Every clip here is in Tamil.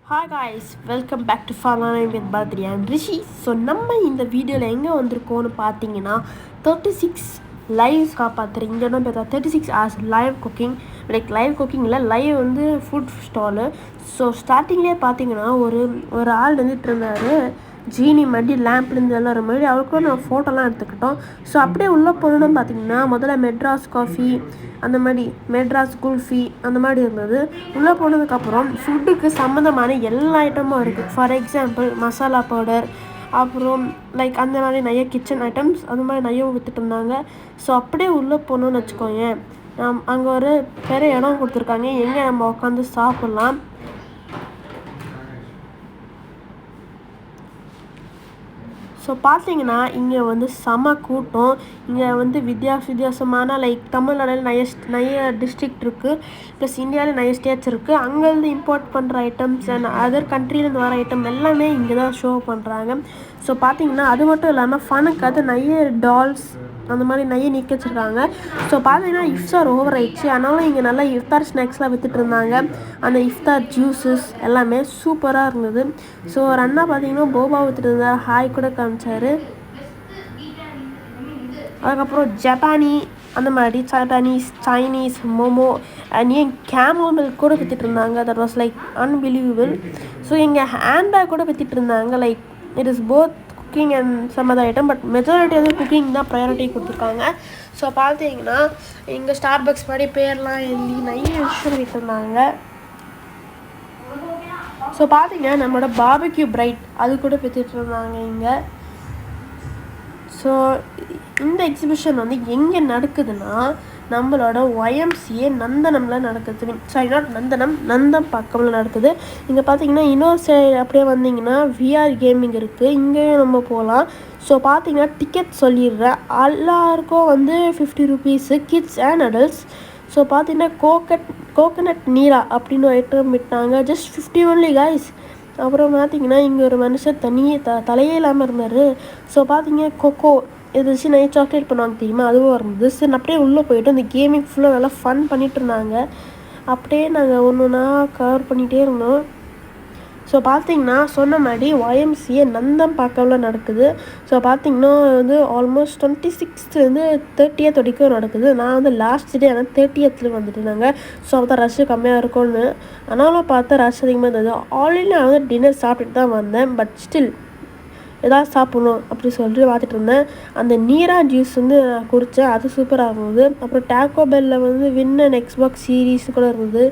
Hi guys, welcome back to Farming with Badri and Rishi. So நம்ம இந்த வீடியோவில் எங்கே வந்திருக்கோம்னு பார்த்தீங்கன்னா 36 லைவ்ஸ் காப்பாற்றுறேன். இங்கே தான் பார்த்தா 36 hours லைவ் குக்கிங், லைவ் குக்கிங்கில் லைவ் வந்து ஃபுட் ஸ்டாலு. ஸோ ஸ்டார்டிங்லேயே பார்த்தீங்கன்னா ஒரு ஆள் வந்துட்டு இருந்தார். ஜீனி மாதிரி லேம்ப்லேருந்து எல்லாம் மாதிரி அவருக்கும் நான் ஃபோட்டோலாம் எடுத்துக்கிட்டோம். ஸோ அப்படியே உள்ளே போகணுன்னு பார்த்தீங்கன்னா முதல்ல மெட்ராஸ் காஃபி, அந்த மாதிரி மெட்ராஸ் குல்ஃபி அந்த மாதிரி இருந்தது. உள்ளே போனதுக்கப்புறம் ஃபுட்டுக்கு சம்மந்தமான எல்லா ஐட்டமும் இருக்குது. ஃபார் எக்ஸாம்பிள் மசாலா பவுடர், அப்புறம் அந்த மாதிரி நிறைய கிச்சன் ஐட்டம்ஸ் அந்த மாதிரி நிறைய விற்றுட்டு இருந்தாங்க. ஸோ அப்படியே உள்ளே போகணுன்னு வச்சுக்கோங்க, அங்கே ஒரு பெரிய இடம் கொடுத்துருக்காங்க, எங்கே நம்ம உட்காந்து சாப்பிட்லாம். ஸோ பார்த்தீங்கன்னா இங்கே வந்து செம கூட்டம். இங்கே வந்து வித்தியாசமான தமிழ்நாட்டில் நிறைய டிஸ்ட்ரிக்ட் இருக்குது, ப்ளஸ் இந்தியாவில் நிறைய ஸ்டேட்ஸ் இருக்குது. அங்கேருந்து இம்போர்ட் பண்ணுற ஐட்டம்ஸ் அண்ட் அதர் கண்ட்ரிலேருந்து வர ஐட்டம் எல்லாமே இங்கே தான் ஷோ பண்ணுறாங்க. ஸோ பார்த்தீங்கன்னா அது மட்டும் இல்லாமல் ஃபனுக்கு அது நிறைய டால்ஸ் அந்த மாதிரி நிறைய நீக்கி வச்சுருக்காங்க. ஸோ பார்த்தீங்கன்னா இஃப்தார் ஓவர் ஆயிடுச்சு, அதனால இங்கே நல்லா இஃப்தார் ஸ்நாக்ஸ்லாம் விற்றுட்டு இருந்தாங்க. அந்த இஃப்தார் ஜூஸஸ் எல்லாமே சூப்பராக இருந்தது. ஸோ ஒரு அண்ணா பார்த்தீங்கன்னா போபா விற்றுட்டு இருந்தார், ஹாய் கூட காமிச்சார். அதுக்கப்புறம் ஜப்பானி அந்த மாதிரி ஜப்பானீஸ், சைனீஸ் மோமோ அண்ட் ஏன் கேமல் மில்க் கூட விற்றுட்டு இருந்தாங்க. That was unbelievable. ஸோ எங்கள் ஹேண்ட்பேக் கூட விற்றுட்டு இருந்தாங்க. It is both cooking and some other item, but majority வந்து குக்கிங் தான் ப்ரையாரிட்டி கொடுத்துருக்காங்க. ஸோ பார்த்தீங்கன்னா இங்கே ஸ்டார்பக்ஸ் மாதிரி பேர்லாம் எழுதி நிறைய விஷயம் விட்டுருந்தாங்க. ஸோ பார்த்தீங்கன்னா நம்மளோட பார்பிக்யூ பிரைட் அது கூட விற்றுட்டு இருந்தாங்க இங்கே. ஸோ இந்த எக்ஸிபிஷன் வந்து எங்கே நடக்குதுன்னா நம்மளோட ymca நந்தனமில் நடக்குது. சாரி, நாட் நந்தம் பக்கமில் நடக்குது. இங்கே பார்த்தீங்கன்னா இன்னொரு சைடு அப்படியே வந்தீங்கன்னா விஆர் கேமிங் இருக்குது, இங்கேயும் நம்ம போகலாம். ஸோ பார்த்தீங்கன்னா டிக்கெட் சொல்லிடுறேன், எல்லாருக்கும் வந்து 50 rupees kids and adults. So பார்த்தீங்கன்னா கோகனட் நீரா அப்படின்னு ஒரு ஐட்டம் விட்டாங்க, ஜஸ்ட் 50 only guys. அப்புறம் பார்த்தீங்கன்னா இங்கே ஒரு மனுஷன் தலையே இல்லாமல் இருந்தார். ஸோ பார்த்தீங்க கொக்கோ இது வச்சு நிறைய சாக்லேட் பண்ணுவாங்க தெரியுமா, அதுவும் இருந்தது. சரி அப்படியே உள்ளே போய்ட்டு இந்த கேமிங் ஃபுல்லாக நல்லா ஃபன் பண்ணிகிட்டு இருந்தாங்க. அப்படியே நாங்கள் ஒன்று ஒன்றா கவர் பண்ணிகிட்டே இருந்தோம். ஸோ பார்த்தீங்கன்னா சொன்ன மாதிரி ymca நந்தம் பக்கம்லாம் நடக்குது. ஸோ பார்த்தீங்கன்னா வந்து ஆல்மோஸ்ட் 26லேருந்து 30th வரைக்கும் நடக்குது. நான் வந்து லாஸ்ட் டே ஆனால் 30th வந்துட்டுருந்தாங்க. ஸோ அப்போ ரஷ்ஷு கம்மியாக இருக்கும்னு, ஆனாலும் பார்த்தா ரஷ் அதிகமாக இருந்தது. ஆல்ரெடி நான் வந்து டின்னர் சாப்பிட்டுட்டு தான் வந்தேன், பட் ஸ்டில் எதாவது சாப்பிட்ணும் அப்படி சொல்லிட்டு பார்த்துட்டு இருந்தேன். அந்த நீரா ஜூஸ் வந்து நான் குடித்தேன், அது சூப்பராக இருந்தது. அப்புறம் டேக்கோ பெல்லில் வந்து வின் அண்ட் எக்ஸ்பாக்ஸ் சீரீஸ் கூட இருந்தது.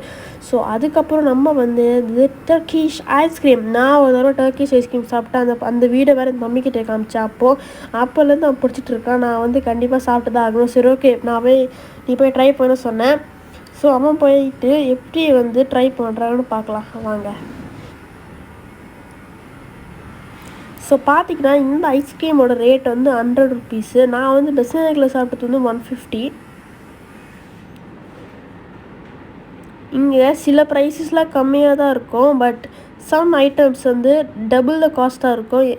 ஸோ அதுக்கப்புறம் நம்ம வந்து இது டர்க்கிஷ் ஐஸ்கிரீம், நான் ஒரு தடவை டர்க்கிஷ் ஐஸ்கிரீம் சாப்பிட்டேன். அந்த வீடை வேறு என் மம்மிக்கிட்டே காமிச்சேன். அப்போலேருந்து அவன் பிடிச்சிட்டு இருக்கான், நான் வந்து கண்டிப்பாக சாப்பிட்டு தான் ஆகணும். சரி ஓகே, நீ போய் ட்ரை பண்ண சொன்னேன். ஸோ அவன் போயிட்டு எப்படி வந்து ட்ரை பண்ணுறாங்கன்னு பார்க்கலாம் வாங்க. ஸோ பார்த்தீங்கன்னா இந்த ஐஸ்கிரீமோட ரேட் வந்து 100 rupees. நான் வந்து பெஸ்ட் சாப்பிட்டது வந்து 150. இங்கே சில ப்ரைஸஸ்லாம் கம்மியாக தான் இருக்கும், பட் சம் ஐட்டம்ஸ் வந்து டபுள் த காஸ்ட்டாக இருக்கும்.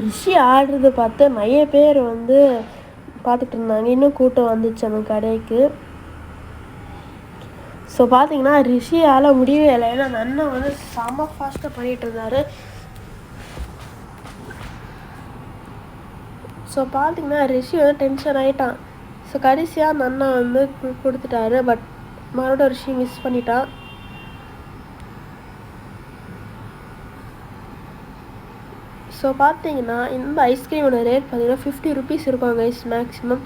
ரிஷி ஆடுறது பார்த்து நிறைய பேர் வந்து பார்த்துட்டு இருந்தாங்க, இன்னும் கூட்டம் வந்துச்சு அந்த கடைக்கு. ஸோ பார்த்தீங்கன்னா ரிஷியால் முடியவே இல்லை, ஏன்னா அந்த அண்ணன் வந்து செம ஃபாஸ்ட்டாக பண்ணிகிட்டு இருந்தார். ஸோ பார்த்தீங்கன்னா ரிஷி வந்து டென்ஷன் ஆகிட்டான். ஸோ கடைசியாக அந்த அண்ணன் வந்து கொடுத்துட்டாரு, பட் மறுபடியும் ரிஷி மிஸ் பண்ணிட்டான். ஸோ பார்த்தீங்கன்னா இந்த ஐஸ்கிரீமோட ரேட் பார்த்தீங்கன்னா 50 rupees இருக்கும் கைஸ் மேக்ஸிமம்.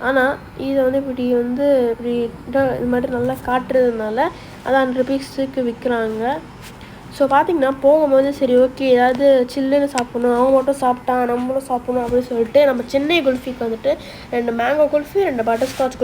ஆனால் இதை வந்து இப்படி இது மாதிரி நல்லா காட்டுறதுனால அது 100 rupeesக்கு விற்கிறாங்க. ஸோ பார்த்திங்கன்னா போகும்போது சரி ஓகே ஏதாவது சில்லுன்னு சாப்பிட்ணும், அவன் மட்டும் சாப்பிட்டான் நம்மளும் சாப்பிட்ணும் அப்படின்னு சொல்லிட்டு நம்ம சென்னை குல்ஃபிக்கு வந்துட்டு 2 மேங்கோ குல்ஃபி 2 பட்டர்ஸ்காட்ச்